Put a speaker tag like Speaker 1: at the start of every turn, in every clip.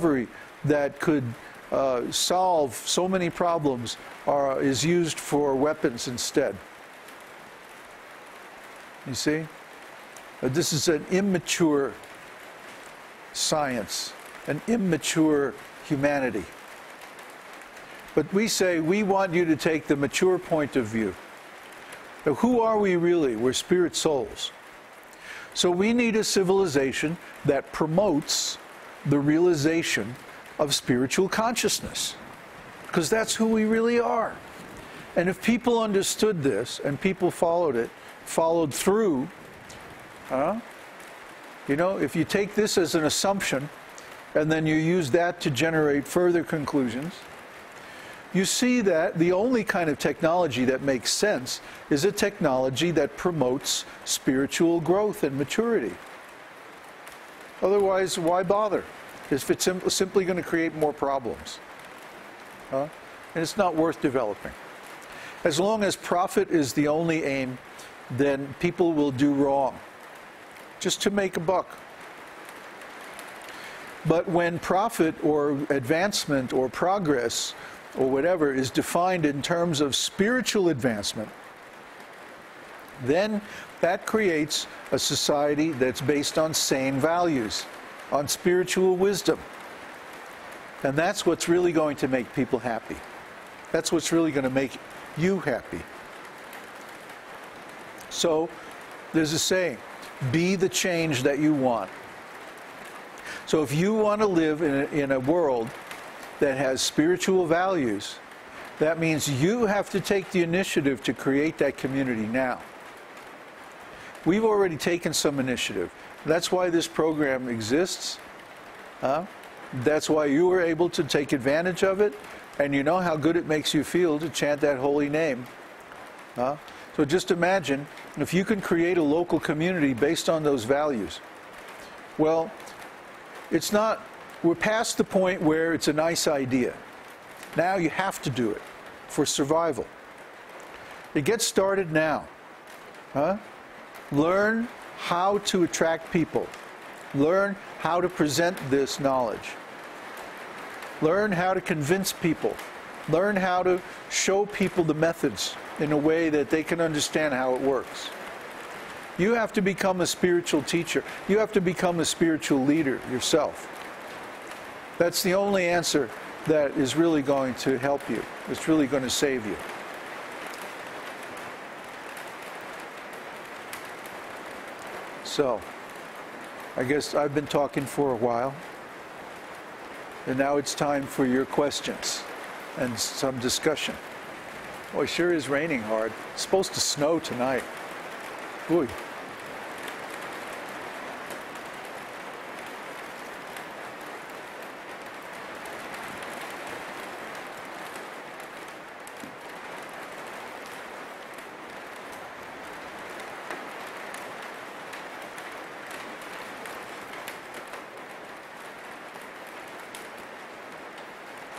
Speaker 1: discovery that could solve so many problems is used for weapons instead. You see? This is an immature science, an immature humanity. But we say we want you to take the mature point of view. Now, who are we really? We're spirit souls. So we need a civilization that promotes the realization of spiritual consciousness, because that's who we really are. And if people understood this and people followed it, followed through, you know, if you take this as an assumption and then you use that to generate further conclusions, you see that the only kind of technology that makes sense is a technology that promotes spiritual growth and maturity. Otherwise, why bother? If it's simply going to create more problems. And it's not worth developing. As long as profit is the only aim, then people will do wrong, just to make a buck. But when profit or advancement or progress or whatever is defined in terms of spiritual advancement, then that creates a society that's based on sane values, on spiritual wisdom. And that's what's really going to make people happy. That's what's really going to make you happy. So, there's a saying, be the change that you want. So if you want to live in a world that has spiritual values, that means you have to take the initiative to create that community now. We've already taken some initiative. That's why this program exists. That's why you were able to take advantage of it, and you know how good it makes you feel to chant that holy name. So just imagine if you can create a local community based on those values. Well, it's not, we're past the point where it's a nice idea. Now you have to do it for survival. It gets started now. Learn how to attract people. Learn how to present this knowledge. Learn how to convince people. Learn how to show people the methods in a way that they can understand how it works. You have to become a spiritual teacher. You have to become a spiritual leader yourself. That's the only answer that is really going to help you. It's really going to save you. So, I guess I've been talking for a while. And now it's time for your questions and some discussion. Well, it sure is raining hard. It's supposed to snow tonight. Ooh.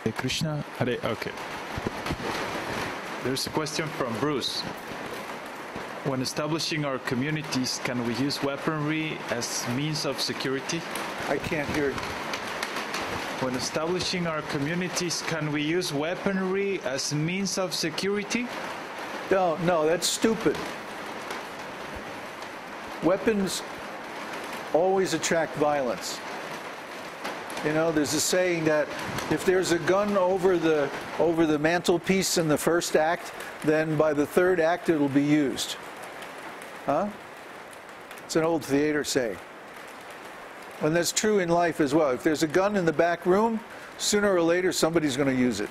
Speaker 2: Hare Krishna. Hare, okay. There's a question from Bruce. When establishing our communities, can we use weaponry as means of security?
Speaker 1: I can't hear you.
Speaker 2: When establishing our communities, can we use weaponry as means of security?
Speaker 1: No, that's stupid. Weapons always attract violence. You know, there's a saying that if there's a gun over the mantelpiece in the first act, then by the third act it'll be used. It's an old theater saying. And that's true in life as well. If there's a gun in the back room, sooner or later somebody's going to use it.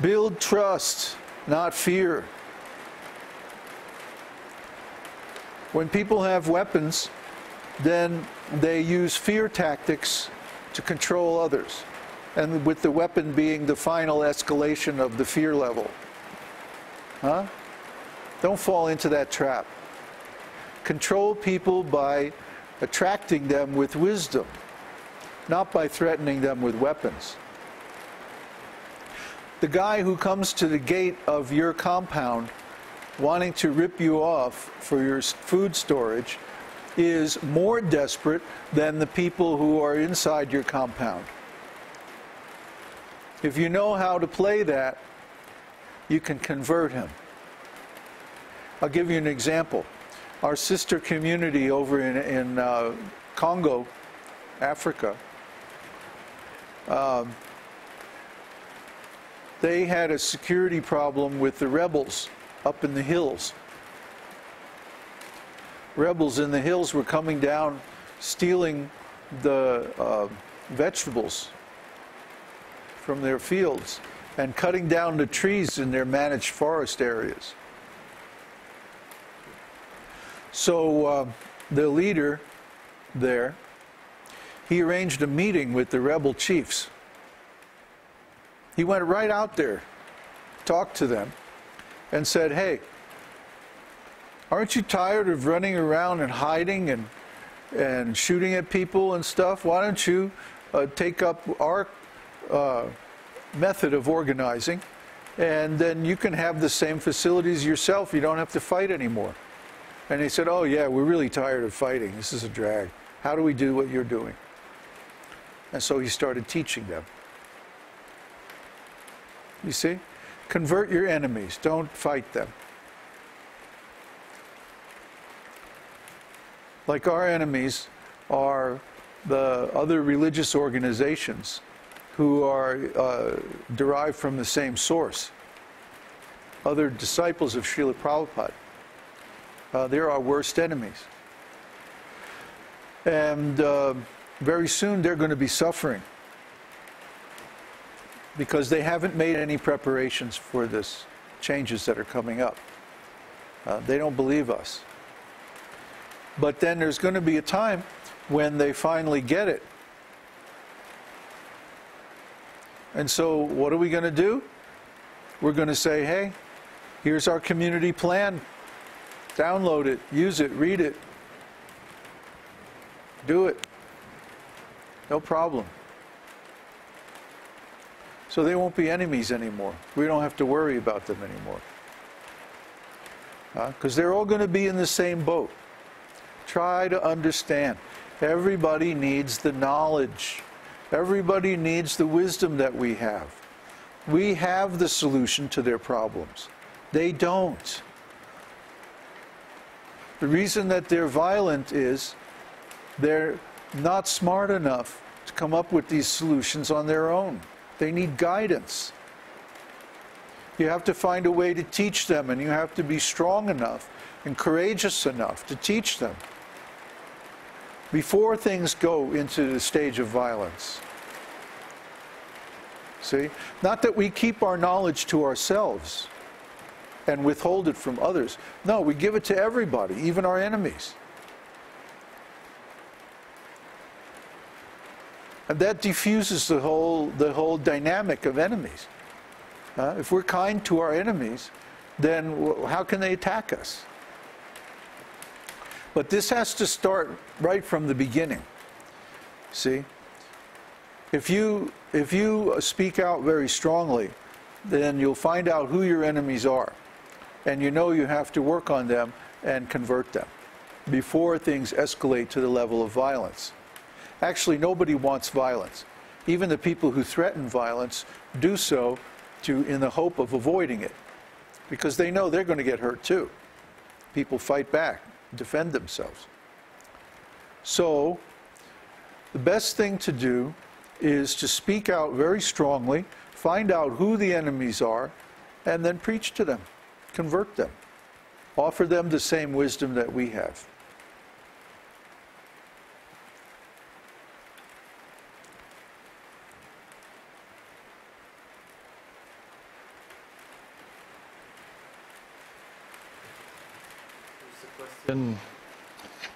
Speaker 1: Build trust, not fear. When people have weapons, then they use fear tactics to control others, and with the weapon being the final escalation of the fear level. Don't fall into that trap. Control people by attracting them with wisdom, not by threatening them with weapons. The guy who comes to the gate of your compound wanting to rip you off for your food storage is more desperate than the people who are inside your compound. If you know how to play that, you can convert him. I'll give you an example. Our sister community over in Congo, Africa, they had a security problem with the rebels up in the hills. Rebels in the hills were coming down, stealing the vegetables from their fields and cutting down the trees in their managed forest areas. So the leader there, he arranged a meeting with the rebel chiefs. He went right out there, talked to them, and said, "Hey, aren't you tired of running around and hiding and shooting at people and stuff? Why don't you take up our method of organizing, and then you can have the same facilities yourself. You don't have to fight anymore." And they said, "Oh yeah, we're really tired of fighting. This is a drag. How do we do what you're doing?" And so he started teaching them. You see? Convert your enemies. Don't fight them. Like our enemies are the other religious organizations who are derived from the same source. Other disciples of Srila Prabhupada. They're our worst enemies. And very soon they're going to be suffering because they haven't made any preparations for this changes that are coming up. They don't believe us. But then there's going to be a time when they finally get it. And so what are we going to do? We're going to say, "Hey, here's our community plan. Download it, use it, read it. Do it. No problem." So they won't be enemies anymore. We don't have to worry about them anymore. Because they're all going to be in the same boat. Try to understand. Everybody needs the knowledge. Everybody needs the wisdom that we have. We have the solution to their problems. They don't. The reason that they're violent is they're not smart enough to come up with these solutions on their own. They need guidance. You have to find a way to teach them, and you have to be strong enough and courageous enough to teach them before things go into the stage of violence. See? Not that we keep our knowledge to ourselves and withhold it from others. No, we give it to everybody, even our enemies. And that diffuses the whole dynamic of enemies. If we're kind to our enemies, then how can they attack us? But this has to start right from the beginning. See? If you speak out very strongly, then you'll find out who your enemies are. And you know you have to work on them and convert them before things escalate to the level of violence. Actually, nobody wants violence. Even the people who threaten violence do so in the hope of avoiding it, because they know they're going to get hurt too. People fight back, defend themselves. So, the best thing to do is to speak out very strongly, find out who the enemies are, and then preach to them, convert them, offer them the same wisdom that we have.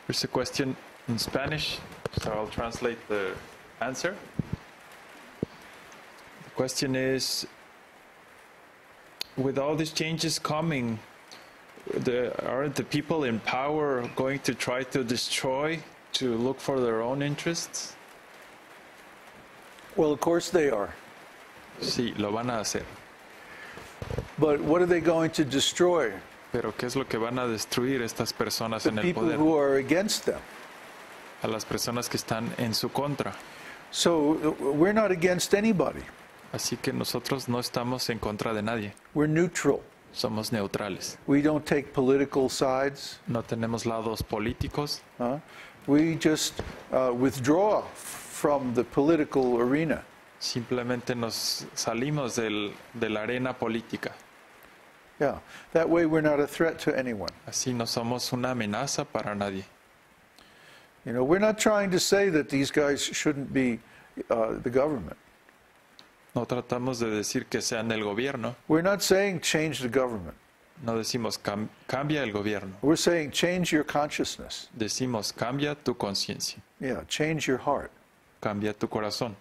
Speaker 2: Here's a question in Spanish, so I'll translate the answer. The question is, with all these changes coming, aren't the people in power going to try to destroy, to look for their own interests?
Speaker 1: Well, of course they are.
Speaker 2: Sí, lo van a hacer.
Speaker 1: But what are they going to destroy?
Speaker 2: Pero ¿qué es lo que van a destruir estas personas
Speaker 1: The
Speaker 2: en el
Speaker 1: people
Speaker 2: poder?
Speaker 1: who are against them.
Speaker 2: A las personas que están en su contra.
Speaker 1: So we're not against anybody.
Speaker 2: Así que nosotros no estamos en contra de nadie.
Speaker 1: We're neutral.
Speaker 2: Somos neutrales.
Speaker 1: We don't take political sides.
Speaker 2: No tenemos lados políticos.
Speaker 1: We just withdraw from the political arena.
Speaker 2: Simplemente nos salimos de la arena política.
Speaker 1: Yeah, that way we're not a threat to anyone.
Speaker 2: Así no somos una amenaza para nadie.
Speaker 1: You know, we're not trying to say that these guys shouldn't be the government.
Speaker 2: No tratamos de decir que sean el gobierno.
Speaker 1: We're not saying change the government.
Speaker 2: No decimos cambia el gobierno.
Speaker 1: We're saying change your consciousness.
Speaker 2: Decimos cambia tu conciencia.
Speaker 1: Yeah, change your heart.
Speaker 2: Cambia tu corazón.